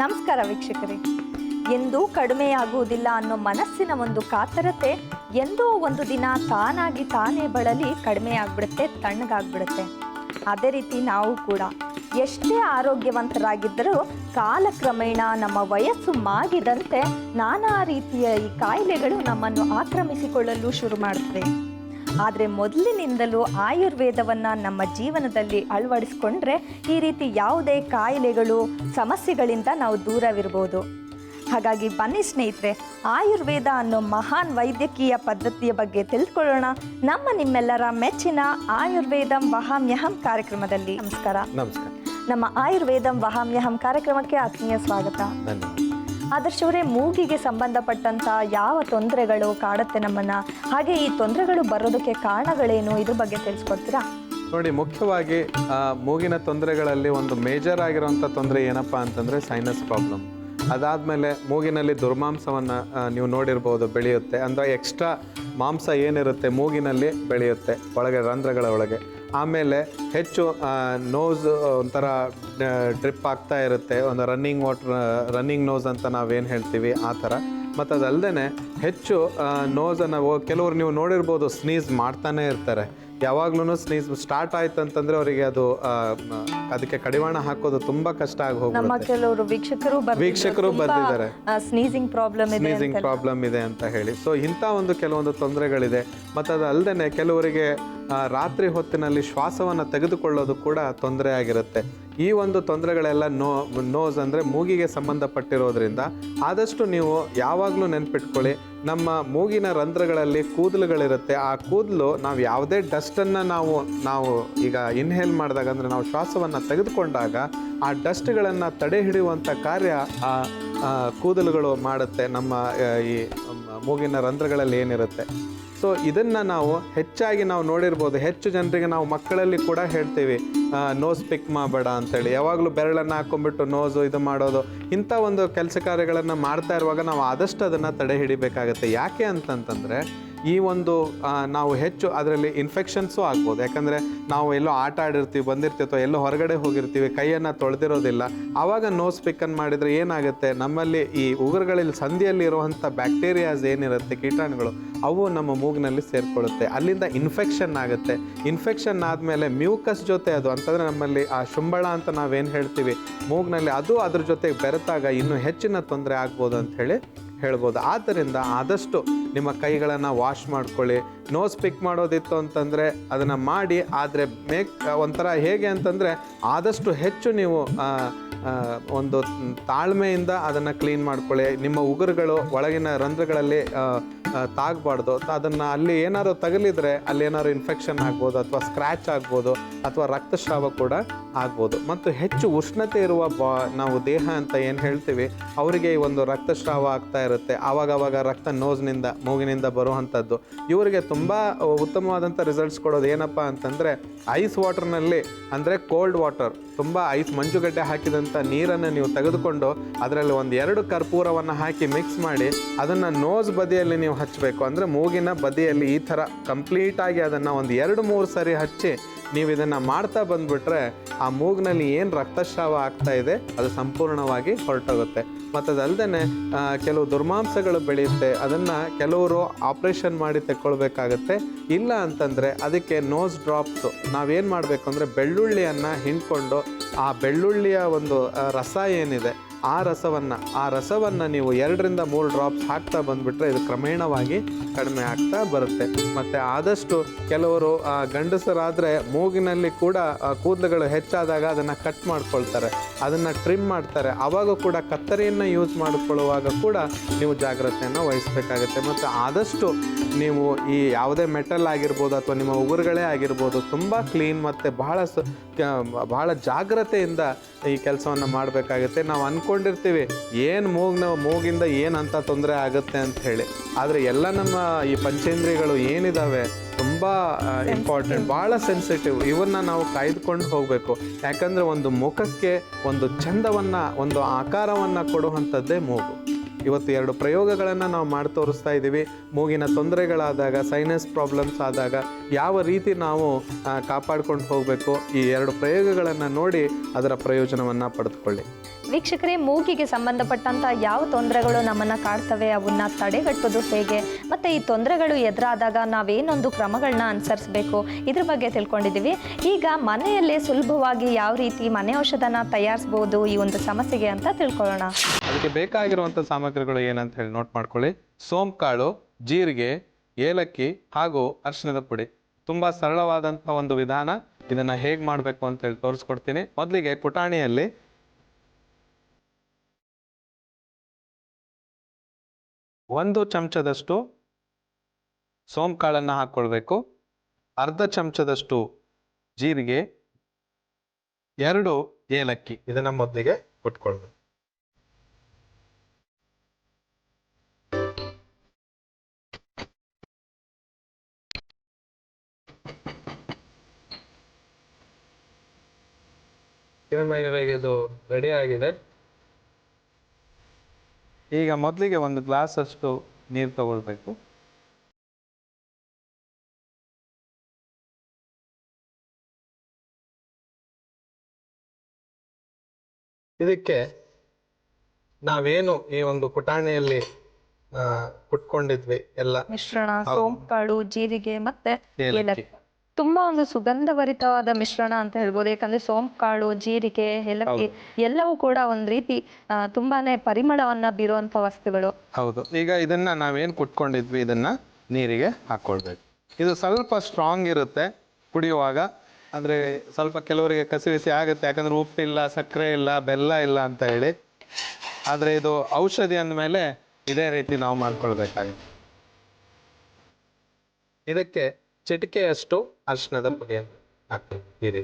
ನಮಸ್ಕಾರ ವೀಕ್ಷಕರೇ. ಎಂದೂ ಕಡಿಮೆಯಾಗುವುದಿಲ್ಲ ಅನ್ನೋ ಮನಸ್ಸಿನ ಒಂದು ಕಾತರತೆ ಎಂದೋ ಒಂದು ದಿನ ತಾನಾಗಿ ತಾನೇ ಬಳಲಿ ಕಡಿಮೆಯಾಗ್ಬಿಡುತ್ತೆ, ತಣ್ಣಗಾಗ್ಬಿಡುತ್ತೆ. ಅದೇ ರೀತಿ ನಾವು ಕೂಡ ಎಷ್ಟೇ ಆರೋಗ್ಯವಂತರಾಗಿದ್ದರೂ ಕಾಲಕ್ರಮೇಣ ನಮ್ಮ ವಯಸ್ಸು ಮಾಗಿದಂತೆ ನಾನಾ ರೀತಿಯ ಈ ಕಾಯಿಲೆಗಳು ನಮ್ಮನ್ನು ಆಕ್ರಮಿಸಿಕೊಳ್ಳಲು ಶುರು ಮಾಡುತ್ತವೆ. ಆದರೆ ಮೊದಲಿನಿಂದಲೂ ಆಯುರ್ವೇದವನ್ನು ನಮ್ಮ ಜೀವನದಲ್ಲಿ ಅಳವಡಿಸ್ಕೊಂಡ್ರೆ ಈ ರೀತಿ ಯಾವುದೇ ಕಾಯಿಲೆಗಳು ಸಮಸ್ಯೆಗಳಿಂದ ನಾವು ದೂರವಿರ್ಬೋದು. ಹಾಗಾಗಿ ಬನ್ನಿ ಸ್ನೇಹಿತರೆ, ಆಯುರ್ವೇದ ಅನ್ನೋ ಮಹಾನ್ ವೈದ್ಯಕೀಯ ಪದ್ಧತಿಯ ಬಗ್ಗೆ ತಿಳ್ಕೊಳ್ಳೋಣ ನಿಮ್ಮೆಲ್ಲರ ಮೆಚ್ಚಿನ ಆಯುರ್ವೇದಂ ವಹಾಮ್ಯಹಂ ಕಾರ್ಯಕ್ರಮದಲ್ಲಿ. ನಮಸ್ಕಾರ. ನಮ್ಮ ಆಯುರ್ವೇದಂ ವಹಾಮ್ಯಹಂ ಕಾರ್ಯಕ್ರಮಕ್ಕೆ ಆತ್ಮೀಯ ಸ್ವಾಗತ. ಆದರ್ಶ ಅವರೇ, ಮೂಗಿಗೆ ಸಂಬಂಧಪಟ್ಟಂಥ ಯಾವ ತೊಂದರೆಗಳು ಕಾಡುತ್ತೆ ನಮ್ಮನ್ನು, ಹಾಗೆ ಈ ತೊಂದರೆಗಳು ಬರೋದಕ್ಕೆ ಕಾರಣಗಳೇನು, ಇದ್ರ ಬಗ್ಗೆ ತಿಳಿಸ್ಕೊಡ್ತೀರಾ? ನೋಡಿ, ಮುಖ್ಯವಾಗಿ ಮೂಗಿನ ತೊಂದರೆಗಳಲ್ಲಿ ಒಂದು ಮೇಜರ್ ಆಗಿರೋಂಥ ತೊಂದರೆ ಏನಪ್ಪ ಅಂತಂದರೆ ಸೈನಸ್ ಪ್ರಾಬ್ಲಮ್. ಅದಾದಮೇಲೆ ಮೂಗಿನಲ್ಲಿ ದುರ್ಮಾಂಸವನ್ನು ನೀವು ನೋಡಿರ್ಬೋದು, ಬೆಳೆಯುತ್ತೆ. ಅಂದರೆ ಎಕ್ಸ್ಟ್ರಾ ಮಾಂಸ ಏನಿರುತ್ತೆ ಮೂಗಿನಲ್ಲಿ ಬೆಳೆಯುತ್ತೆ ಒಳಗೆ, ರಂಧ್ರಗಳ ಒಳಗೆ. ಆಮೇಲೆ ಹೆಚ್ಚು ನೋಸ್ ಒಂಥರ ಡ್ರಿಪ್ ಆಗ್ತಾ ಇರುತ್ತೆ, ಒಂದು ರನ್ನಿಂಗ್ ನೋಸ್ ಅಂತ ನಾವೇನು ಹೇಳ್ತೀವಿ ಆ ಥರ. ಮತ್ತು ಅದಲ್ಲದೆ ಹೆಚ್ಚು ನೋಸನ್ನು ಕೆಲವರು ನೀವು ನೋಡಿರ್ಬೋದು, ಸ್ನೀಸ್ ಮಾಡ್ತಾನೆ ಇರ್ತಾರೆ. ಯಾವಾಗ್ಲೂ ಸ್ನೀಸ್ ಸ್ಟಾರ್ಟ್ ಆಯ್ತು ಅಂತಂದ್ರೆ ಅವರಿಗೆ ಅದು ಅದಕ್ಕೆ ಕಡಿವಾಣ ಹಾಕೋದು ತುಂಬಾ ಕಷ್ಟ ಆಗಿ ಹೋಗುತ್ತೆ. ನಮ್ಮ ಕೆಲವರು ವೀಕ್ಷಕರು ಬರ್ತಿದ್ದಾರೆ ಸ್ನೀಸಿಂಗ್ ಪ್ರಾಬ್ಲಮ್ ಇದೆ ಅಂತ ಹೇಳಿ. ಸೊ ಇಂಥ ಕೆಲವೊಂದು ತೊಂದರೆಗಳಿದೆ. ಮತ್ತು ಅದು ಅಲ್ಲದೆ ಕೆಲವರಿಗೆ ರಾತ್ರಿ ಹೊತ್ತಿನಲ್ಲಿ ಶ್ವಾಸವನ್ನು ತೆಗೆದುಕೊಳ್ಳೋದು ಕೂಡ ತೊಂದರೆ ಆಗಿರುತ್ತೆ. ಈ ಒಂದು ತೊಂದರೆಗಳೆಲ್ಲ ನೋಸ್ ಅಂದರೆ ಮೂಗಿಗೆ ಸಂಬಂಧಪಟ್ಟಿರೋದ್ರಿಂದ ಆದಷ್ಟು ನೀವು ಯಾವಾಗಲೂ ನೆನ್ಪಿಟ್ಕೊಳ್ಳಿ, ನಮ್ಮ ಮೂಗಿನ ರಂಧ್ರಗಳಲ್ಲಿ ಕೂದಲುಗಳಿರುತ್ತೆ. ಆ ಕೂದಲು ನಾವು ಯಾವುದೇ ಡಸ್ಟನ್ನು ನಾವು ಈಗ ಇನ್ಹೇಲ್ ಮಾಡಿದಾಗ, ಅಂದರೆ ನಾವು ಶ್ವಾಸವನ್ನು ತೆಗೆದುಕೊಂಡಾಗ ಆ ಡಸ್ಟ್ಗಳನ್ನು ತಡೆ ಹಿಡಿಯುವಂಥ ಕಾರ್ಯ ಆ ಕೂದಲುಗಳು ಮಾಡುತ್ತೆ ನಮ್ಮ ಈ ಮೂಗಿನ ರಂಧ್ರಗಳಲ್ಲಿ ಏನಿರುತ್ತೆ. ಸೊ ಇದನ್ನು ನಾವು ಹೆಚ್ಚಾಗಿ ನೋಡಿರ್ಬೋದು. ಹೆಚ್ಚು ಜನರಿಗೆ ನಾವು ಮಕ್ಕಳಲ್ಲಿ ಕೂಡ ಹೇಳ್ತೀವಿ, ನೋಸ್ ಪಿಕ್ ಮಾಡಬೇಡ ಅಂತೇಳಿ. ಯಾವಾಗಲೂ ಬೆರಳನ್ನು ಹಾಕ್ಕೊಂಡ್ಬಿಟ್ಟು ನೋಸು ಇದು ಮಾಡೋದು, ಇಂಥ ಒಂದು ಕೆಲಸ ಕಾರ್ಯಗಳನ್ನು ಮಾಡ್ತಾ ಇರುವಾಗ ನಾವು ಆದಷ್ಟು ಅದನ್ನು ತಡೆ ಹಿಡಿಬೇಕಾಗತ್ತೆ. ಯಾಕೆ ಅಂತಂತಂದರೆ ಈ ಒಂದು ನಾವು ಹೆಚ್ಚು ಅದರಲ್ಲಿ ಇನ್ಫೆಕ್ಷನ್ಸು ಆಗ್ಬೋದು. ಯಾಕಂದರೆ ನಾವು ಎಲ್ಲೋ ಆಟ ಆಡಿರ್ತೀವಿ, ಬಂದಿರ್ತೀವಿ, ಅಥವಾ ಎಲ್ಲೋ ಹೊರಗಡೆ ಹೋಗಿರ್ತೀವಿ, ಕೈಯನ್ನು ತೊಳೆದಿರೋದಿಲ್ಲ. ಆವಾಗ ನೋಸ್ ಪಿಕ್ಕನ್ನು ಮಾಡಿದರೆ ಏನಾಗುತ್ತೆ, ನಮ್ಮಲ್ಲಿ ಈ ಉಗುರುಗಳಲ್ಲಿ ಸಂಧಿಯಲ್ಲಿ ಇರುವಂಥ ಬ್ಯಾಕ್ಟೀರಿಯಾಸ್ ಏನಿರುತ್ತೆ, ಕೀಟಾಣುಗಳು, ಅವು ನಮ್ಮ ಮೂಗಿನಲ್ಲಿ ಸೇರಿಕೊಳ್ಳುತ್ತೆ. ಅಲ್ಲಿಂದ ಇನ್ಫೆಕ್ಷನ್ ಆಗುತ್ತೆ. ಇನ್ಫೆಕ್ಷನ್ ಆದಮೇಲೆ ಮ್ಯೂಕಸ್ ಜೊತೆ ಅದು ಅಂತಂದರೆ ನಮ್ಮಲ್ಲಿ ಆ ಶುಂಬಳ ಅಂತ ನಾವೇನು ಹೇಳ್ತೀವಿ ಮೂಗಿನಲ್ಲಿ, ಅದು ಅದ್ರ ಜೊತೆಗೆ ಬೆರೆತಾಗ ಇನ್ನೂ ಹೆಚ್ಚಿನ ತೊಂದರೆ ಆಗ್ಬೋದು ಅಂತ ಹೇಳ್ಬೋದು. ಆದ್ದರಿಂದ ಆದಷ್ಟು ನಿಮ್ಮ ಕೈಗಳನ್ನು ವಾಶ್ ಮಾಡ್ಕೊಳ್ಳಿ. ನೋಸ್ ಪಿಕ್ ಮಾಡೋದಿತ್ತು ಅಂತಂದರೆ ಅದನ್ನು ಮಾಡಿ. ಆದರೆ ಒಂಥರ ಹೇಗೆ ಅಂತಂದರೆ ಆದಷ್ಟು ಹೆಚ್ಚು ನೀವು ಒಂದು ತಾಳ್ಮೆಯಿಂದ ಅದನ್ನು ಕ್ಲೀನ್ ಮಾಡ್ಕೊಳ್ಳಿ. ನಿಮ್ಮ ಉಗುರುಗಳು ಒಳಗಿನ ರಂಧ್ರಗಳಲ್ಲಿ ತಾಗಬಾರ್ದು. ಅದನ್ನು ಅಲ್ಲಿ ಏನಾದ್ರು ತಗಲಿದ್ರೆ ಅಲ್ಲಿ ಏನಾದ್ರು ಇನ್ಫೆಕ್ಷನ್ ಆಗ್ಬೋದು, ಅಥವಾ ಸ್ಕ್ರ್ಯಾಚ್ ಆಗ್ಬೋದು, ಅಥವಾ ರಕ್ತಸ್ರಾವ ಕೂಡ ಆಗ್ಬೋದು. ಮತ್ತು ಹೆಚ್ಚು ಉಷ್ಣತೆ ಇರುವ ನಾವು ದೇಹ ಅಂತ ಏನು ಹೇಳ್ತೀವಿ, ಅವರಿಗೆ ಈ ಒಂದು ರಕ್ತಸ್ರಾವ ಆಗ್ತಾ ಇರುತ್ತೆ. ಆವಾಗವಾಗ ರಕ್ತ ಮೂಗಿನಿಂದ ಬರುವಂಥದ್ದು. ಇವರಿಗೆ ತುಂಬ ಉತ್ತಮವಾದಂಥ ರಿಸಲ್ಟ್ಸ್ ಕೊಡೋದು ಏನಪ್ಪ ಅಂತಂದರೆ ಐಸ್ ವಾಟರ್ನಲ್ಲಿ, ಅಂದರೆ ಕೋಲ್ಡ್ ವಾಟರ್, ತುಂಬ ಐಸ್ ಮಂಜುಗಡ್ಡೆ ಹಾಕಿದಂಥ ನೀರನ್ನು ನೀವು ತೆಗೆದುಕೊಂಡು ಅದರಲ್ಲಿ 1-2 ಕರ್ಪೂರವನ್ನು ಹಾಕಿ ಮಿಕ್ಸ್ ಮಾಡಿ ಅದನ್ನು ನೋಸ್ ಬದಿಯಲ್ಲಿ ನೀವು ಹಚ್ಚಬೇಕು. ಅಂದರೆ ಮೂಗಿನ ಬದಿಯಲ್ಲಿ ಈ ಥರ ಕಂಪ್ಲೀಟಾಗಿ ಅದನ್ನು 1-2-3 ಸರಿ ಹಚ್ಚಿ ನೀವು ಇದನ್ನು ಮಾಡ್ತಾ ಬಂದುಬಿಟ್ರೆ ಆ ಮೂಗಿನಲ್ಲಿ ಏನು ರಕ್ತಸ್ರಾವ ಆಗ್ತಾ ಇದೆ ಅದು ಸಂಪೂರ್ಣವಾಗಿ ಹೊರಟೋಗುತ್ತೆ. ಮತ್ತು ಅದಲ್ಲದೆ ಕೆಲವು ದುರ್ಮಾಂಸಗಳು ಬೆಳೆಯುತ್ತೆ. ಅದನ್ನು ಕೆಲವರು ಆಪ್ರೇಷನ್ ಮಾಡಿ ತೆಕ್ಕೊಳ್ಬೇಕಾಗತ್ತೆ. ಇಲ್ಲ ಅಂತಂದರೆ ಅದಕ್ಕೆ ನೋಸ್ ಡ್ರಾಪ್ಸು ನಾವೇನು ಮಾಡಬೇಕು ಅಂದರೆ ಬೆಳ್ಳುಳ್ಳಿಯನ್ನು ಹಿಂಡ್ಕೊಂಡು ಆ ಬೆಳ್ಳುಳ್ಳಿಯ ಒಂದು ರಸ ಏನಿದೆ ಆ ರಸವನ್ನು ನೀವು 2-3 ಡ್ರಾಪ್ಸ್ ಹಾಕ್ತಾ ಬಂದುಬಿಟ್ರೆ ಇದು ಕ್ರಮೇಣವಾಗಿ ಕಡಿಮೆ ಆಗ್ತಾ ಬರುತ್ತೆ. ಮತ್ತು ಆದಷ್ಟು ಕೆಲವರು ಗಂಡಸರಾದರೆ ಮೂಗಿನಲ್ಲಿ ಕೂಡ ಕೂದಲುಗಳು ಹೆಚ್ಚಾದಾಗ ಅದನ್ನು ಕಟ್ ಮಾಡ್ಕೊಳ್ತಾರೆ, ಅದನ್ನು ಟ್ರಿಮ್ ಮಾಡ್ತಾರೆ. ಆವಾಗ ಕೂಡ ಕತ್ತರಿಯನ್ನು ಯೂಸ್ ಮಾಡಿಕೊಳ್ಳುವಾಗ ಕೂಡ ನೀವು ಜಾಗ್ರತೆಯನ್ನು ವಹಿಸಬೇಕಾಗತ್ತೆ. ಮತ್ತು ಆದಷ್ಟು ನೀವು ಈ ಯಾವುದೇ ಮೆಟಲ್ ಆಗಿರ್ಬೋದು ಅಥವಾ ನಿಮ್ಮ ಉಗುರುಗಳೇ ಆಗಿರ್ಬೋದು ತುಂಬ ಕ್ಲೀನ್ ಮತ್ತು ಬಹಳ ಜಾಗ್ರತೆಯಿಂದ ಈ ಕೆಲಸವನ್ನು ಮಾಡಬೇಕಾಗುತ್ತೆ. ನಾವು ಅಂದ್ಕೊಂಡಿರ್ತೀವಿ ಏನು ಮೂಗಿಂದ ಏನಂತ ತೊಂದರೆ ಆಗುತ್ತೆ ಅಂತ ಹೇಳಿ, ಆದರೆ ಎಲ್ಲ ನಮ್ಮ ಈ ಪಂಚೇಂದ್ರಿಯಗಳು ಏನಿದ್ದಾವೆ ತುಂಬ ಇಂಪಾರ್ಟೆಂಟ್, ಭಾಳ ಸೆನ್ಸಿಟಿವ್. ಇವನ್ನ ನಾವು ಕಾಯ್ದುಕೊಂಡು ಹೋಗಬೇಕು. ಯಾಕಂದರೆ ಒಂದು ಮುಖಕ್ಕೆ ಒಂದು ಚಂದವನ್ನು, ಒಂದು ಆಕಾರವನ್ನು ಕೊಡುವಂಥದ್ದೇ ಮೂಗು. ಇವತ್ತು 2 ಪ್ರಯೋಗಗಳನ್ನು ನಾವು ಮಾಡಿ ತೋರಿಸ್ತಾ ಇದ್ದೀವಿ. ಮೂಗಿನ ತೊಂದರೆಗಳಾದಾಗ, ಸೈನಸ್ ಪ್ರಾಬ್ಲಮ್ಸ್ ಆದಾಗ ಯಾವ ರೀತಿ ನಾವು ಕಾಪಾಡ್ಕೊಂಡು ಹೋಗಬೇಕು, ಈ 2 ಪ್ರಯೋಗಗಳನ್ನು ನೋಡಿ ಅದರ ಪ್ರಯೋಜನವನ್ನು ಪಡೆದುಕೊಳ್ಳಿ. ವೀಕ್ಷಕರೇ, ಮೂಗಿಗೆ ಸಂಬಂಧಪಟ್ಟಂಥ ಯಾವ ತೊಂದರೆಗಳು ನಮ್ಮನ್ನು ಕಾಡ್ತವೆ, ಅವನ್ನ ತಡೆಗಟ್ಟೋದು ಹೇಗೆ, ಮತ್ತು ಈ ತೊಂದರೆಗಳು ಎದುರಾದಾಗ ನಾವೇನೊಂದು ಕ್ರಮಗಳನ್ನ ಅನುಸರಿಸಬೇಕು, ಇದ್ರ ಬಗ್ಗೆ ತಿಳ್ಕೊಂಡಿದ್ದೀವಿ. ಈಗ ಮನೆಯಲ್ಲೇ ಸುಲಭವಾಗಿ ಯಾವ ರೀತಿ ಮನೆ ಔಷಧನ ತಯಾರಿಸ್ಬೋದು ಈ ಒಂದು ಸಮಸ್ಯೆಗೆ ಅಂತ ತಿಳ್ಕೊಳ್ಳೋಣ. ಅದಕ್ಕೆ ಬೇಕಾಗಿರುವಂಥ ಸಾಮಗ್ರಿಗಳು ಏನಂತ ಹೇಳಿ ನೋಟ್ ಮಾಡ್ಕೊಳ್ಳಿ. ಸೋಂಪುಕಾಳು, ಜೀರಿಗೆ, ಏಲಕ್ಕಿ ಹಾಗೂ ಅರಿಶಿಣದ ಪುಡಿ. ತುಂಬ ಸರಳವಾದಂಥ ಒಂದು ವಿಧಾನ. ಇದನ್ನು ಹೇಗೆ ಮಾಡಬೇಕು ಅಂತೇಳಿ ತೋರಿಸ್ಕೊಡ್ತೀನಿ. ಮೊದಲಿಗೆ ಪುಟಾಣಿಯಲ್ಲಿ 1 ಚಮಚದಷ್ಟು ಸೋಂಪುಕಾಳನ್ನು ಹಾಕ್ಕೊಳ್ಬೇಕು. ಅರ್ಧ ಚಮಚದಷ್ಟು ಜೀರಿಗೆ, 2 ಏಲಕ್ಕಿ. ಇದನ್ನು ಮೊದಲಿಗೆ ಕುಟ್ಕೊಳ್ಬೇಕು. ಇದು ರೆಡಿ ಆಗಿದೆ. ಈಗ ಮೊದಲಿಗೆ 1 ಗ್ಲಾಸ್ ಅಷ್ಟು ನೀರು ತಗೊಳ್ಬೇಕು. ಇದಕ್ಕೆ ನಾವೇನು ಈ ಒಂದು ಪುಟಾಣಿಯಲ್ಲಿ ಕುಟ್ಕೊಂಡಿದ್ವಿ ಎಲ್ಲ ಮಿಶ್ರಣ, ಸೋಂಪುಕಾಳು, ಜೀರಿಗೆ ಮತ್ತೆ ಏಲಕ್ಕಿ, ತುಂಬಾ ಒಂದು ಸುಗಂಧಭರಿತವಾದ ಮಿಶ್ರಣ ಅಂತ ಹೇಳ್ಬೋದು. ಯಾಕಂದ್ರೆ ಸೋಂಪುಕಾಳು, ಜೀರಿಗೆ, ಏಲಕ್ಕಿ ಎಲ್ಲವೂ ಕೂಡ ಒಂದ್ ರೀತಿ ತುಂಬಾನೇ ಪರಿಮಳವನ್ನ ಬೀರುವಂತ ವಸ್ತುಗಳು. ಹೌದು. ಈಗ ಇದನ್ನ ನಾವೇನ್ ಕುಟ್ಕೊಂಡಿದ್ವಿ ಇದನ್ನ ನೀರಿಗೆ ಹಾಕೊಳ್ಬೇಕು. ಇದು ಸ್ವಲ್ಪ ಸ್ಟ್ರಾಂಗ್ ಇರುತ್ತೆ ಕುಡಿಯುವಾಗ. ಅಂದ್ರೆ ಸ್ವಲ್ಪ ಕೆಲವರಿಗೆ ಕಸಿವಿಸಿ ಆಗುತ್ತೆ, ಯಾಕಂದ್ರೆ ಉಪ್ಪಿಲ್ಲ, ಸಕ್ಕರೆ ಇಲ್ಲ, ಬೆಲ್ಲ ಇಲ್ಲ ಅಂತ ಹೇಳಿ. ಆದ್ರೆ ಇದು ಔಷಧಿ ಅಂದಮೇಲೆ ಇದೇ ರೀತಿ ನಾವು ಮಾಡ್ಕೊಳ್ಬೇಕಾಗುತ್ತೆ. ಇದಕ್ಕೆ ಚಿಟಿಕೆಯಷ್ಟು ಅರಿಶಿಣದ ಪುಡಿಯನ್ನು ಹಾಕ್ತೀವಿ.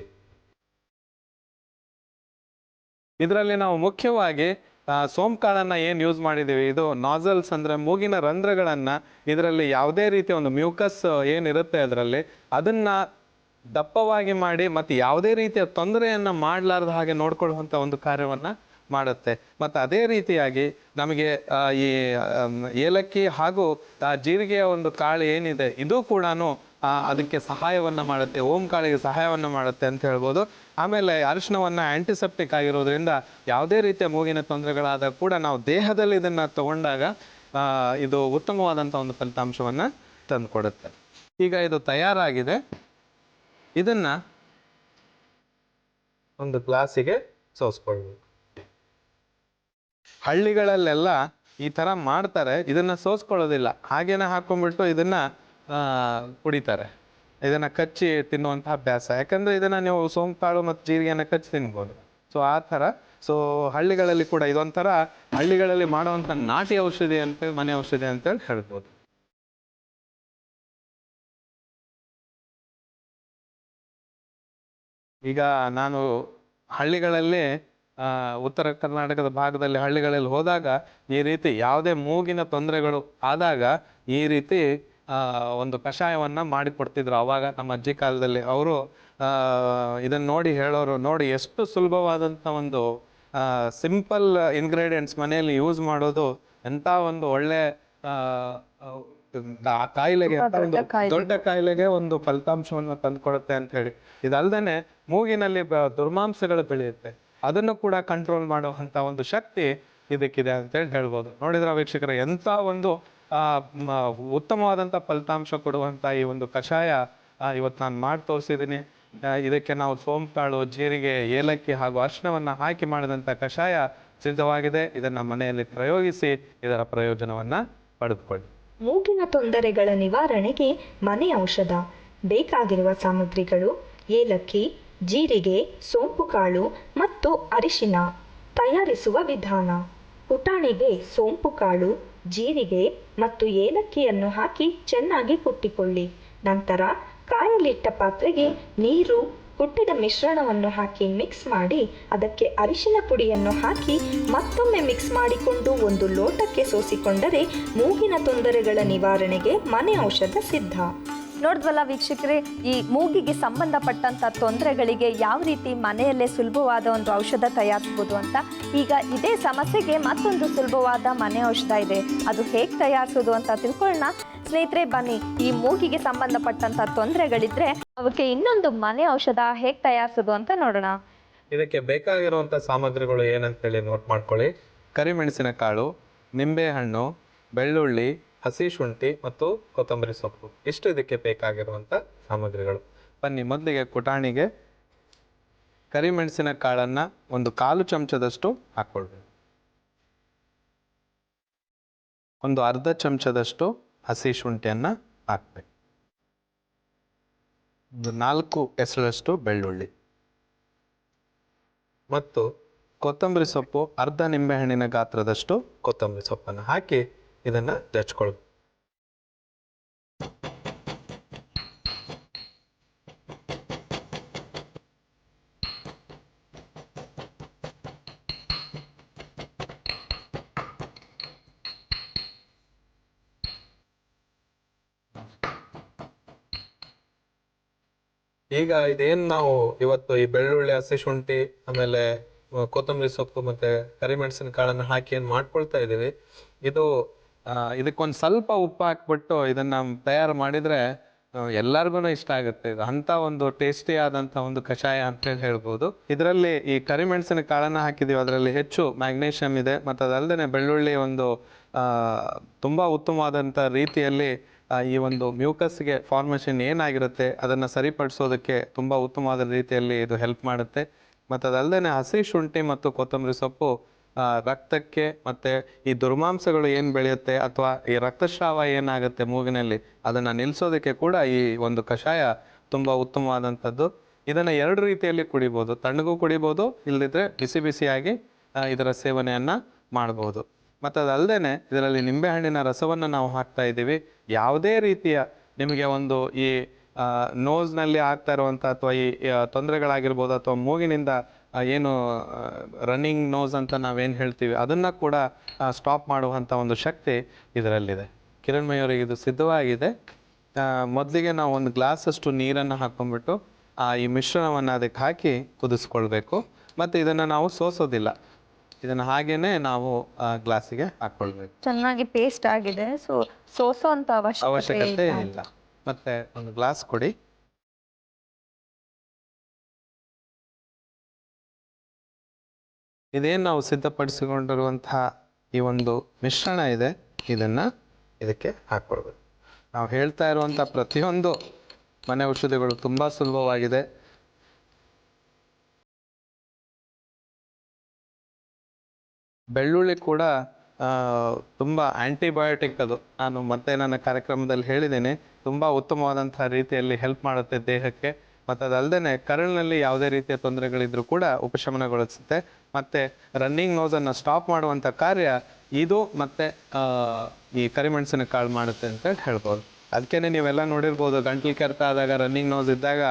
ಇದರಲ್ಲಿ ನಾವು ಮುಖ್ಯವಾಗಿ ಸೋಂಪುಕಾಳನ್ನ ಏನು ಯೂಸ್ ಮಾಡಿದ್ದೀವಿ, ಇದು ನಾಸಲ್ಸ್ ಅಂದರೆ ಮೂಗಿನ ರಂಧ್ರಗಳನ್ನು, ಇದರಲ್ಲಿ ಯಾವುದೇ ರೀತಿಯ ಒಂದು ಮ್ಯೂಕಸ್ ಏನಿರುತ್ತೆ ಅದರಲ್ಲಿ ಅದನ್ನು ದಪ್ಪವಾಗಿ ಮಾಡಿ ಮತ್ತು ಯಾವುದೇ ರೀತಿಯ ತೊಂದರೆಯನ್ನು ಮಾಡಲಾರ್ದ ಹಾಗೆ ನೋಡ್ಕೊಳ್ಳುವಂಥ ಒಂದು ಕಾರ್ಯವನ್ನು ಮಾಡುತ್ತೆ. ಮತ್ತು ಅದೇ ರೀತಿಯಾಗಿ ನಮಗೆ ಈ ಏಲಕ್ಕಿ ಹಾಗೂ ಜೀರಿಗೆಯ ಒಂದು ಕಾಳು ಏನಿದೆ ಇದು ಕೂಡ ಅದಕ್ಕೆ ಸಹಾಯವನ್ನು ಮಾಡುತ್ತೆ, ಓಂಕಾಳಿಗೆ ಸಹಾಯವನ್ನು ಮಾಡುತ್ತೆ ಅಂತ ಹೇಳ್ಬೋದು. ಆಮೇಲೆ ಅರಿಶಿಣವನ್ನು ಆ್ಯಂಟಿಸೆಪ್ಟಿಕ್ ಆಗಿರೋದ್ರಿಂದ ಯಾವುದೇ ರೀತಿಯ ಮೂಗಿನ ತೊಂದರೆಗಳಾದಾಗ ಕೂಡ ನಾವು ದೇಹದಲ್ಲಿ ಇದನ್ನು ತಗೊಂಡಾಗ ಇದು ಉತ್ತಮವಾದಂಥ ಒಂದು ಫಲಿತಾಂಶವನ್ನು ತಂದುಕೊಡುತ್ತೆ. ಈಗ ಇದು ತಯಾರಾಗಿದೆ. ಇದನ್ನು ಒಂದು ಗ್ಲಾಸಿಗೆ ಸೋಸ್ಕೊಳ್ಬೇಕು. ಹಳ್ಳಿಗಳಲ್ಲೆಲ್ಲ ಈ ಥರ ಮಾಡ್ತಾರೆ, ಇದನ್ನು ಸೋಸ್ಕೊಳ್ಳೋದಿಲ್ಲ, ಹಾಗೇನೆ ಹಾಕೊಂಡ್ಬಿಟ್ಟು ಇದನ್ನು ಕುಡಿತಾರೆ. ಇದನ್ನು ಕಚ್ಚಿ ತಿನ್ನುವಂಥ ಅಭ್ಯಾಸ. ಯಾಕಂದರೆ ಇದನ್ನು ನೀವು ಸೋಂಪುಕಾಳು ಮತ್ತು ಜೀರಿಗೆಯನ್ನು ಕಚ್ಚಿ ತಿನ್ಬೋದು. ಸೊ ಆ ಥರ. ಸೊ ಹಳ್ಳಿಗಳಲ್ಲಿ ಕೂಡ ಇದೊಂಥರ ಹಳ್ಳಿಗಳಲ್ಲಿ ಮಾಡುವಂಥ ನಾಟಿ ಔಷಧಿ ಅಂತ, ಮನೆ ಔಷಧಿ ಅಂತೇಳಿ ಹೇಳ್ಬೋದು. ಈಗ ನಾನು ಹಳ್ಳಿಗಳಲ್ಲಿ ಉತ್ತರ ಕರ್ನಾಟಕದ ಭಾಗದಲ್ಲಿ ಹಳ್ಳಿಗಳಲ್ಲಿ ಹೋದಾಗ ಈ ರೀತಿ ಯಾವುದೇ ಮೂಗಿನ ತೊಂದರೆಗಳು ಆದಾಗ ಈ ರೀತಿ ಒಂದು ಕಷಾಯವನ್ನು ಮಾಡಿಕೊಡ್ತಿದ್ರು. ಅವಾಗ ನಮ್ಮ ಅಜ್ಜಿ ಕಾಲದಲ್ಲಿ ಅವರು ಇದನ್ನು ನೋಡಿ ಹೇಳೋರು, ನೋಡಿ ಎಷ್ಟು ಸುಲಭವಾದಂಥ ಒಂದು ಸಿಂಪಲ್ ಇಂಗ್ರೀಡಿಯೆಂಟ್ಸ್ ಮನೆಯಲ್ಲಿ ಯೂಸ್ ಮಾಡೋದು ಎಂಥ ಒಂದು ಒಳ್ಳೆ ಕಾಯಿಲೆಗೆ, ದೊಡ್ಡ ಕಾಯಿಲೆಗೆ ಒಂದು ಫಲಿತಾಂಶವನ್ನು ತಂದುಕೊಡುತ್ತೆ ಅಂತ ಹೇಳಿ. ಇದಲ್ದೇ ಮೂಗಿನಲ್ಲಿ ದುರ್ಮಾಂಸಗಳು ಬೆಳೆಯುತ್ತೆ, ಅದನ್ನು ಕೂಡ ಕಂಟ್ರೋಲ್ ಮಾಡುವಂಥ ಒಂದು ಶಕ್ತಿ ಇದಕ್ಕಿದೆ ಅಂತೇಳಿ ಹೇಳ್ಬೋದು. ನೋಡಿದ್ರೆ ವೀಕ್ಷಕರೇ, ಎಂಥ ಒಂದು ಉತ್ತಮವಾದಂಥ ಫಲಿತಾಂಶ ಕೊಡುವಂಥ ಈ ಒಂದು ಕಷಾಯ ಇವತ್ತು ನಾನು ಮಾಡಿ ತೋರಿಸಿದ್ದೀನಿ. ಇದಕ್ಕೆ ನಾವು ಸೋಂಪುಕಾಳು, ಜೀರಿಗೆ, ಏಲಕ್ಕಿ ಹಾಗೂ ಅರಿಶಿಣವನ್ನು ಹಾಕಿ ಮಾಡಿದಂಥ ಕಷಾಯ ಸಿದ್ಧವಾಗಿದೆ. ಇದನ್ನು ಮನೆಯಲ್ಲಿ ಪ್ರಯೋಗಿಸಿ ಇದರ ಪ್ರಯೋಜನವನ್ನು ಪಡೆದುಕೊಳ್ಳಿ. ಮೂಗಿನ ತೊಂದರೆಗಳ ನಿವಾರಣೆಗೆ ಮನೆ ಔಷಧ. ಬೇಕಾಗಿರುವ ಸಾಮಗ್ರಿಗಳು: ಏಲಕ್ಕಿ, ಜೀರಿಗೆ, ಸೋಂಪುಕಾಳು ಮತ್ತು ಅರಿಶಿನ. ತಯಾರಿಸುವ ವಿಧಾನ: ಪುಟಾಣಿಗೆ ಸೋಂಪುಕಾಳು, ಜೀರಿಗೆ ಮತ್ತು ಏಲಕ್ಕಿಯನ್ನು ಹಾಕಿ ಚೆನ್ನಾಗಿ ಕುಟ್ಟಿಕೊಳ್ಳಿ. ನಂತರ ಕಾಯಲಿಟ್ಟ ಪಾತ್ರೆಗೆ ನೀರು, ಕುಟ್ಟಿದ ಮಿಶ್ರಣವನ್ನು ಹಾಕಿ ಮಿಕ್ಸ್ ಮಾಡಿ ಅದಕ್ಕೆ ಅರಿಶಿನ ಪುಡಿಯನ್ನು ಹಾಕಿ ಮತ್ತೊಮ್ಮೆ ಮಿಕ್ಸ್ ಮಾಡಿಕೊಂಡು 1 ಲೋಟಕ್ಕೆ ಸೋಸಿಕೊಂಡರೆ ಮೂಗಿನ ತೊಂದರೆಗಳ ನಿವಾರಣೆಗೆ ಮನೆ ಔಷಧ ಸಿದ್ಧ. ನೋಡಿದ್ವಲ್ಲ ವೀಕ್ಷಕರೇ, ಈ ಮೂಗಿಗೆ ಸಂಬಂಧಪಟ್ಟಂಥ ತೊಂದರೆಗಳಿಗೆ ಯಾವ ರೀತಿ ಮನೆಯಲ್ಲೇ ಸುಲಭವಾದ ಒಂದು ಔಷಧ ತಯಾರಿಸ್ಬೋದು ಅಂತ. ಈಗ ಇದೇ ಸಮಸ್ಯೆಗೆ ಮತ್ತೊಂದು ಸುಲಭವಾದ ಮನೆ ಔಷಧ ಇದೆ, ಅದು ಹೇಗೆ ತಯಾರಿಸೋದು ಅಂತ ತಿಳ್ಕೊಳ್ಳೋಣ. ಸ್ನೇಹಿತರೆ ಬನ್ನಿ, ಈ ಮೂಗಿಗೆ ಸಂಬಂಧಪಟ್ಟಂಥ ತೊಂದರೆಗಳಿದ್ರೆ ಅವಕ್ಕೆ ಇನ್ನೊಂದು ಮನೆ ಔಷಧ ಹೇಗೆ ತಯಾರಿಸೋದು ಅಂತ ನೋಡೋಣ. ಇದಕ್ಕೆ ಬೇಕಾಗಿರುವಂಥ ಸಾಮಗ್ರಿಗಳು ಏನಂತೇಳಿ ನೋಟ್ ಮಾಡ್ಕೊಳ್ಳಿ. ಕರಿಮೆಣಸಿನ ಕಾಳು, ನಿಂಬೆಹಣ್ಣು, ಬೆಳ್ಳುಳ್ಳಿ, ಹಸಿ ಶುಂಠಿ ಮತ್ತು ಕೊತ್ತಂಬರಿ ಸೊಪ್ಪು, ಇಷ್ಟು ಇದಕ್ಕೆ ಬೇಕಾಗಿರುವಂಥ ಸಾಮಗ್ರಿಗಳು. ಬನ್ನಿ ಮೊದಲಿಗೆ ಕುಟಾಣಿಗೆ ಕರಿಮೆಣಸಿನ ಕಾಳನ್ನು 1/4 ಚಮಚದಷ್ಟು ಹಾಕ್ಕೊಳ್ಬೇಕು. 1/2 ಚಮಚದಷ್ಟು ಹಸಿ ಶುಂಠಿಯನ್ನು ಹಾಕ್ಬೇಕು. 4 ಎಸಳಷ್ಟು ಬೆಳ್ಳುಳ್ಳಿ ಮತ್ತು ಕೊತ್ತಂಬರಿ ಸೊಪ್ಪು, ಅರ್ಧ ನಿಂಬೆಹಣ್ಣಿನ ಗಾತ್ರದಷ್ಟು ಕೊತ್ತಂಬರಿ ಸೊಪ್ಪನ್ನು ಹಾಕಿ ಇದನ್ನು ಜಜ್ಕೊಳ್ಬೇಕು. ಈಗ ಇದೇನು ನಾವು ಇವತ್ತು ಈ ಬೆಳ್ಳುಳ್ಳಿ, ಹಸಿ ಶುಂಠಿ, ಆಮೇಲೆ ಕೊತ್ತಂಬರಿ ಸೊಪ್ಪು ಮತ್ತೆ ಕರಿಮೆಣಸಿನ ಕಾಳನ್ನು ಹಾಕಿ ಏನು ಮಾಡ್ಕೊಳ್ತಾ ಇದ್ದೀವಿ, ಇದಕ್ಕೊಂದು ಸ್ವಲ್ಪ ಉಪ್ಪು ಹಾಕ್ಬಿಟ್ಟು ಇದನ್ನ ತಯಾರು ಮಾಡಿದ್ರೆ ಎಲ್ಲರಿಗೂ ಇಷ್ಟ ಆಗುತ್ತೆ. ಇದು ಅಂಥ ಒಂದು ಟೇಸ್ಟಿ ಆದಂಥ ಒಂದು ಕಷಾಯ ಅಂತೇಳಿ ಹೇಳ್ಬೋದು. ಇದರಲ್ಲಿ ಈ ಕರಿಮೆಣಸಿನ ಕಾಳನ್ನು ಹಾಕಿದ್ದೀವಿ, ಅದರಲ್ಲಿ ಹೆಚ್ಚು ಮ್ಯಾಗ್ನೇಷಿಯಮ್ ಇದೆ ಮತ್ತು ಅದಲ್ಲದೆ ಬೆಳ್ಳುಳ್ಳಿ ಒಂದು ತುಂಬ ಉತ್ತಮವಾದಂಥ ರೀತಿಯಲ್ಲಿ ಈ ಒಂದು ಮ್ಯೂಕಸ್ಗೆ ಫಾರ್ಮೇಷನ್ ಏನಾಗಿರುತ್ತೆ ಅದನ್ನು ಸರಿಪಡಿಸೋದಕ್ಕೆ ತುಂಬ ಉತ್ತಮವಾದ ರೀತಿಯಲ್ಲಿ ಇದು ಹೆಲ್ಪ್ ಮಾಡುತ್ತೆ. ಮತ್ತು ಅದಲ್ಲದೆ ಹಸಿ ಶುಂಠಿ ಮತ್ತು ಕೊತ್ತಂಬರಿ ಸೊಪ್ಪು ರಕ್ತಕ್ಕೆ ಮತ್ತು ಈ ದುರ್ಮಾಂಸಗಳು ಏನು ಬೆಳೆಯುತ್ತೆ ಅಥವಾ ಈ ರಕ್ತಸ್ರಾವ ಏನಾಗುತ್ತೆ ಮೂಗಿನಲ್ಲಿ ಅದನ್ನು ನಿಲ್ಲಿಸೋದಕ್ಕೆ ಕೂಡ ಈ ಒಂದು ಕಷಾಯ ತುಂಬ ಉತ್ತಮವಾದಂಥದ್ದು. ಇದನ್ನು 2 ರೀತಿಯಲ್ಲಿ ಕುಡಿಬೋದು, ತಣ್ಣಗೂ ಕುಡಿಬೋದು, ಇಲ್ಲದಿದ್ದರೆ ಬಿಸಿ ಬಿಸಿಯಾಗಿ ಇದರ ಸೇವನೆಯನ್ನು ಮಾಡ್ಬೋದು. ಮತ್ತು ಅದಲ್ಲದೆ ಇದರಲ್ಲಿ ನಿಂಬೆಹಣ್ಣಿನ ರಸವನ್ನು ನಾವು ಹಾಕ್ತಾ ಇದ್ದೀವಿ. ಯಾವುದೇ ರೀತಿಯ ನಿಮಗೆ ಒಂದು ಈ ನೋಸ್ನಲ್ಲಿ ಆಗ್ತಾ ಇರುವಂಥ ಅಥವಾ ಈ ತೊಂದರೆಗಳಾಗಿರ್ಬೋದು ಅಥವಾ ಮೂಗಿನಿಂದ ಏನು ರನ್ನಿಂಗ್ ನೋಸ್ ಅಂತ ನಾವೇನು ಹೇಳ್ತೀವಿ ಅದನ್ನು ಕೂಡ ಸ್ಟಾಪ್ ಮಾಡುವಂಥ ಒಂದು ಶಕ್ತಿ ಇದರಲ್ಲಿದೆ. ಕಿರಣ್ಮಯಿಯವರಿಗೆ ಇದು ಸಿದ್ಧವಾಗಿದೆ. ಮೊದಲಿಗೆ ನಾವು 1 ಗ್ಲಾಸಷ್ಟು ನೀರನ್ನು ಹಾಕ್ಕೊಂಡ್ಬಿಟ್ಟು ಈ ಮಿಶ್ರಣವನ್ನು ಅದಕ್ಕೆ ಹಾಕಿ ಕುದಿಸ್ಕೊಳ್ಬೇಕು. ಮತ್ತು ಇದನ್ನು ನಾವು ಸೋಸೋದಿಲ್ಲ, ಇದನ್ನು ಹಾಗೇನೆ ನಾವು ಗ್ಲಾಸಿಗೆ ಹಾಕ್ಕೊಳ್ಬೇಕು. ಚೆನ್ನಾಗಿ ಪೇಸ್ಟ್ ಆಗಿದೆ, ಸೋಸೋ ಅಂತ ಅವಶ್ಯಕತೆ ಇಲ್ಲ. ಮತ್ತೆ 1 ಗ್ಲಾಸ್ ಕೊಡಿ. ಇದೇನು ನಾವು ಸಿದ್ಧಪಡಿಸಿಕೊಂಡಿರುವಂತಹ ಈ ಒಂದು ಮಿಶ್ರಣ ಇದೆ, ಇದನ್ನು ಇದಕ್ಕೆ ಹಾಕ್ಕೊಳ್ಬೇಕು. ನಾವು ಹೇಳ್ತಾ ಇರುವಂಥ ಪ್ರತಿಯೊಂದು ಮನೆ ಔಷಧಿಗಳು ತುಂಬ ಸುಲಭವಾಗಿದೆ. ಬೆಳ್ಳುಳ್ಳಿ ಕೂಡ ತುಂಬ ಆ್ಯಂಟಿಬಯೋಟಿಕ್, ಅದು ನಾನು ಮತ್ತೆ ನನ್ನ ಕಾರ್ಯಕ್ರಮದಲ್ಲಿ ಹೇಳಿದ್ದೇನೆ, ತುಂಬ ಉತ್ತಮವಾದಂಥ ರೀತಿಯಲ್ಲಿ ಹೆಲ್ಪ್ ಮಾಡುತ್ತೆ ದೇಹಕ್ಕೆ. ಮತ್ತು ಅದಲ್ಲದೆ ಕರಳಿನಲ್ಲಿ ಯಾವುದೇ ರೀತಿಯ ತೊಂದರೆಗಳಿದ್ರೂ ಕೂಡ ಉಪಶಮನಗೊಳಿಸುತ್ತೆ. ಮತ್ತು ರನ್ನಿಂಗ್ ನೋಸನ್ನು ಸ್ಟಾಪ್ ಮಾಡುವಂಥ ಕಾರ್ಯ ಇದು ಮತ್ತು ಈ ಕರಿಮೆಣಸಿನ ಕಾಳು ಮಾಡುತ್ತೆ ಅಂತೇಳಿ ಹೇಳ್ಬೋದು. ಅದಕ್ಕೇ ನೀವೆಲ್ಲ ನೋಡಿರ್ಬೋದು, ಗಂಟ್ಲು ಕೆರೆತ ಆದಾಗ, ರನ್ನಿಂಗ್ ನೋಸ್ ಇದ್ದಾಗ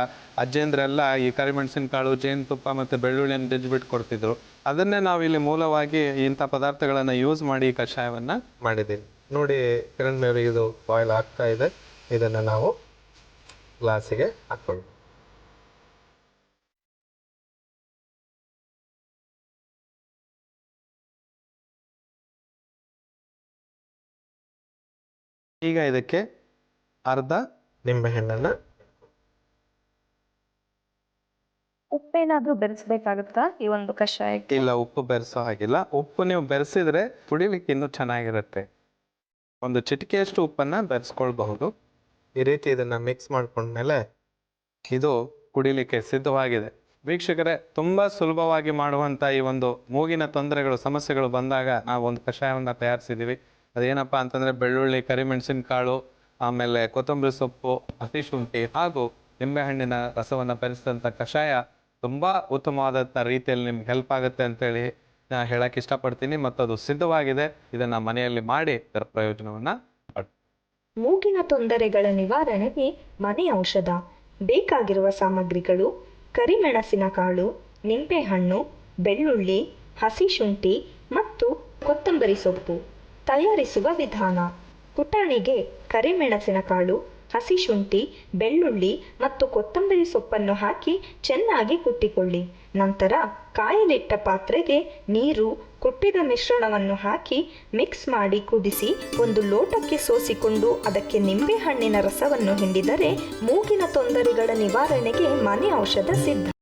ಅಜ್ಜೇಂದ್ರೆಲ್ಲ ಈ ಕರಿಮೆಣಸಿನ ಕಾಳು, ಜೇನುತುಪ್ಪ ಮತ್ತು ಬೆಳ್ಳುಳ್ಳಿಯನ್ನು ಜಜ್ಜಿಬಿಟ್ಟು ಕೊಡ್ತಿದ್ರು. ಅದನ್ನೇ ನಾವು ಇಲ್ಲಿ ಮೂಲವಾಗಿ ಇಂಥ ಪದಾರ್ಥಗಳನ್ನು ಯೂಸ್ ಮಾಡಿ ಈ ಕಷಾಯವನ್ನು ಮಾಡಿದ್ದೀವಿ. ನೋಡಿ ಕಿರಣ್ಮಯಿಯವರಿಗೆ ಇದು ಬಾಯ್ಲ್ ಆಗ್ತಾ ಇದೆ, ಇದನ್ನು ನಾವು ಗ್ಲಾಸಿಗೆ ಹಾಕ್ಕೊಳ್ಳಿ. ಈಗ ಇದಕ್ಕೆ ಅರ್ಧ ನಿಂಬೆಹಣ್ಣನ್ನು, ಉಪ್ಪೇನಾದ್ರೂ ಬೆರೆಸ್ಬೇಕಾಗುತ್ತಾ ಈ ಒಂದು ಕಷಾಯಕ್ಕೆ? ಇಲ್ಲ, ಉಪ್ಪು ಬೆರೆಸೋ ಹಾಗಿಲ್ಲ. ಉಪ್ಪು ನೀವು ಬೆರೆಸಿದ್ರೆ ಕುಡಿಲಿಕ್ಕೆ ಇನ್ನೂ ಚೆನ್ನಾಗಿರುತ್ತೆ. 1 ಚಿಟಿಕೆಯಷ್ಟು ಉಪ್ಪನ್ನು ಬೆರೆಸ್ಕೊಳ್ಬಹುದು. ಈ ರೀತಿ ಇದನ್ನು ಮಿಕ್ಸ್ ಮಾಡ್ಕೊಂಡ್ಮೇಲೆ ಇದು ಕುಡಿಲಿಕ್ಕೆ ಸಿದ್ಧವಾಗಿದೆ. ವೀಕ್ಷಕರೇ, ತುಂಬ ಸುಲಭವಾಗಿ ಮಾಡುವಂಥ ಈ ಒಂದು ಮೂಗಿನ ತೊಂದರೆಗಳು, ಸಮಸ್ಯೆಗಳು ಬಂದಾಗ ನಾವು ಒಂದು ಕಷಾಯವನ್ನು ತಯಾರಿಸಿದ್ದೀವಿ. ಅದೇನಪ್ಪ ಅಂತಂದರೆ ಬೆಳ್ಳುಳ್ಳಿ, ಕರಿಮೆಣಸಿನ ಕಾಳು, ಆಮೇಲೆ ಕೊತ್ತಂಬರಿ ಸೊಪ್ಪು, ಹಸಿ ಶುಂಠಿ ಹಾಗೂ ನಿಂಬೆಹಣ್ಣಿನ ರಸವನ್ನು ಬೆರೆಸಿದಂಥ ಕಷಾಯ ತುಂಬ ಉತ್ತಮವಾದಂಥ ರೀತಿಯಲ್ಲಿ ನಿಮ್ಗೆ ಹೆಲ್ಪ್ ಆಗುತ್ತೆ ಅಂತೇಳಿ ಹೇಳಕ್ಕೆ ಇಷ್ಟಪಡ್ತೀನಿ. ಮತ್ತು ಅದು ಸಿದ್ಧವಾಗಿದೆ. ಇದನ್ನು ಮನೆಯಲ್ಲಿ ಮಾಡಿ ಇದರ ಪ್ರಯೋಜನವನ್ನು ಪಡಿ. ಮೂಗಿನ ತೊಂದರೆಗಳ ನಿವಾರಣೆಗೆ ಮನೆ ಔಷಧ. ಬೇಕಾಗಿರುವ ಸಾಮಗ್ರಿಗಳು: ಕರಿಮೆಣಸಿನ ಕಾಳು, ನಿಂಬೆಹಣ್ಣು, ಬೆಳ್ಳುಳ್ಳಿ, ಹಸಿ ಶುಂಠಿ ಮತ್ತು ಕೊತ್ತಂಬರಿ ಸೊಪ್ಪು. ತಯಾರಿಸುವ ವಿಧಾನ: ಕುಟಾಣಿಗೆ ಕರಿಮೆಣಸಿನ ಕಾಳು, ಹಸಿ ಶುಂಠಿ, ಬೆಳ್ಳುಳ್ಳಿ ಮತ್ತು ಕೊತ್ತಂಬರಿ ಸೊಪ್ಪನ್ನು ಹಾಕಿ ಚೆನ್ನಾಗಿ ಕುಟ್ಟಿಕೊಳ್ಳಿ. ನಂತರ ಕಾಯಲಿಟ್ಟ ಪಾತ್ರೆಗೆ ನೀರು, ಕುಟ್ಟಿದ ಮಿಶ್ರಣವನ್ನು ಹಾಕಿ ಮಿಕ್ಸ್ ಮಾಡಿ ಕುದಿಸಿ 1 ಲೋಟಕ್ಕೆ ಸೋಸಿಕೊಂಡು ಅದಕ್ಕೆ ನಿಂಬೆಹಣ್ಣಿನ ರಸವನ್ನು ಹಿಂಡಿದರೆ ಮೂಗಿನ ತೊಂದರೆಗಳ ನಿವಾರಣೆಗೆ ಮನೆ ಔಷಧ ಸಿದ್ಧ.